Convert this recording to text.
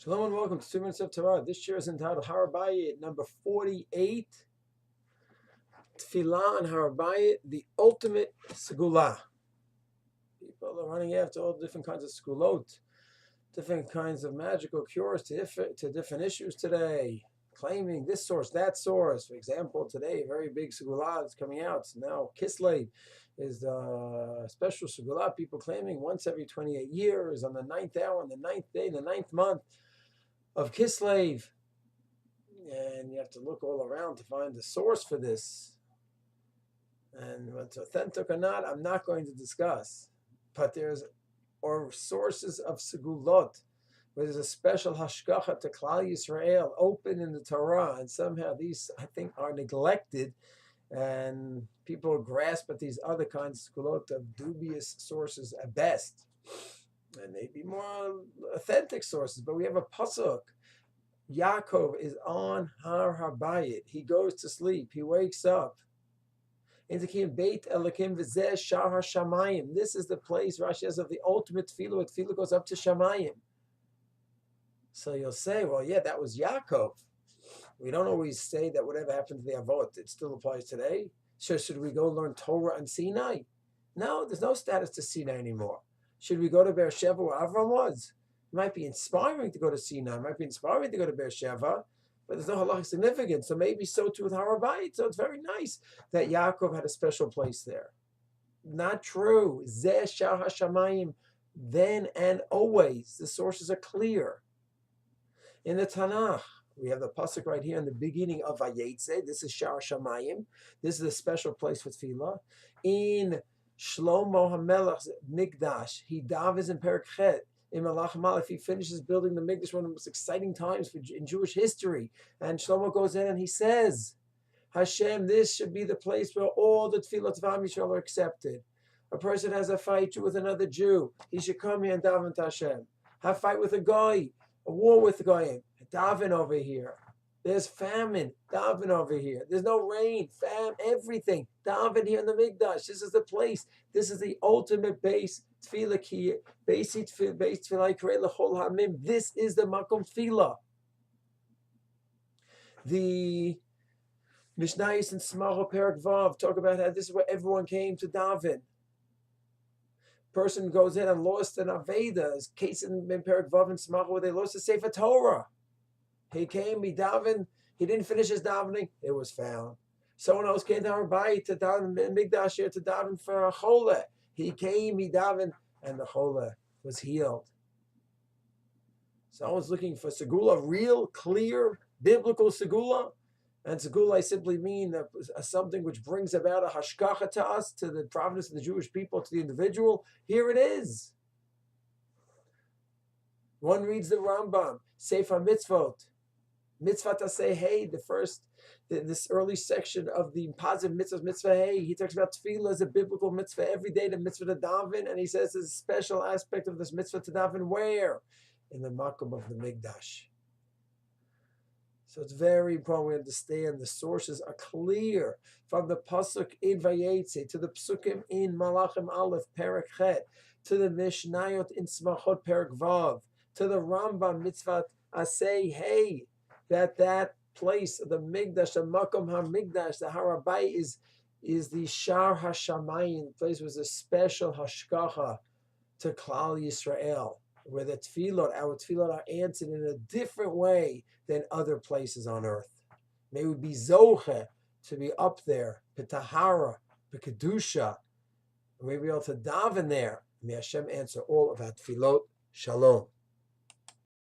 Shalom and welcome to 2 Minutes of Torah. This year is entitled Har Habayit, number 48. Tefila and Har Habayit, the ultimate Segula. People are running after all different kinds of segulot, different kinds of magical cures to different issues today, claiming this source, that source. For example, today, a very big segula is coming out. Now, Kislev is the special segula, people claiming once every 28 years, on the 9th hour, on the 9th day, the 9th month of Kislev, and you have to look all around to find the source for this. And what's authentic or not, I'm not going to discuss. But there's sources of segulot, where there's a special hashgacha to Klal Yisrael open in the Torah, and somehow these, I think, are neglected, and people grasp at these other kinds of segulot of dubious sources at best. And maybe more authentic sources, but we have a pasuk. Yaakov is on Har Habayit. He goes to sleep. He wakes up. Beit Elokim v'zeh Shar HaShamayim. This is the place, Rashi says, of the ultimate tefillah. Where tefillah goes up to Shamayim. So you'll say, well, yeah, that was Yaakov. We don't always say that whatever happened to the Avot, it still applies today. So should we go learn Torah on Sinai? No, there's no status to Sinai anymore. Should we go to Beersheba where Avram was? It might be inspiring to go to Sinai. It might be inspiring to go to Beersheba, but there's no halachic significance. So maybe so too with Har Habayit. So it's very nice that Yaakov had a special place there. Not true. Zeh Shar HaShamayim, then and always. The sources are clear. In the Tanakh, we have the pasuk right here in the beginning of Vayetze. This is Shar HaShamayim. This is a special place for tefillah. In Shlomo HaMelech's Mikdash, he davens in Perek Chet, in Malach Malef, he finishes building the Mikdash, one of the most exciting times in Jewish history. And Shlomo goes in and he says, Hashem, this should be the place where all the tefillot of Am Yisrael are accepted. A person has a fight with another Jew, he should come here and daven to Hashem. Have a fight with a guy, a war with a guy, daven over here. There's famine, daven over here. There's no rain, everything. Daven here in the Mikdash. This is the place. This is the ultimate base tefillah ki base tefillah krei l'chol hamim. This is the makom tefillah. The Mishnayos and Smacho Perek Vav talk about how this is where everyone came to daven. Person goes in and lost an Aveda. Case in Perek Vav and Smacho where they lost the Sefer Torah. He came, he davened, he didn't finish his davening, it was found. Someone else came to Har Habayit to daven Mikdash here to daven for a chole. He came, he davened, and the chole was healed. Someone's looking for segula, real, clear, biblical segula. And segula, I simply mean something which brings about a hashgacha to us, to the providence of the Jewish people, to the individual. Here it is. One reads the Rambam, Sefer Mitzvot. Mitzvah to say, hey, this early section of the positive mitzvahs, mitzvah, hey, he talks about tefillah as a biblical mitzvah every day, the mitzvah to daven, and he says there's a special aspect of this mitzvah to daven where? In the makom of the Mikdash. So it's very important we understand the sources are clear from the pasuk in Vayetze to the psukim in Malachim Aleph Perek Chet to the Mishnayot in Smachot Perek Vav to the Rambam Mitzvah Asay Hey, that place, the Mikdash, the Makom HaMikdash, the Har Habayit is the Shar HaShamayim, place was a special hashgacha to Klal Yisrael, where the tefillot, our tefillot are answered in a different way than other places on earth. May we be zoche to be up there, b'tahara, b'kedusha, may we be able to daven there. May Hashem answer all of our tefillot. Shalom.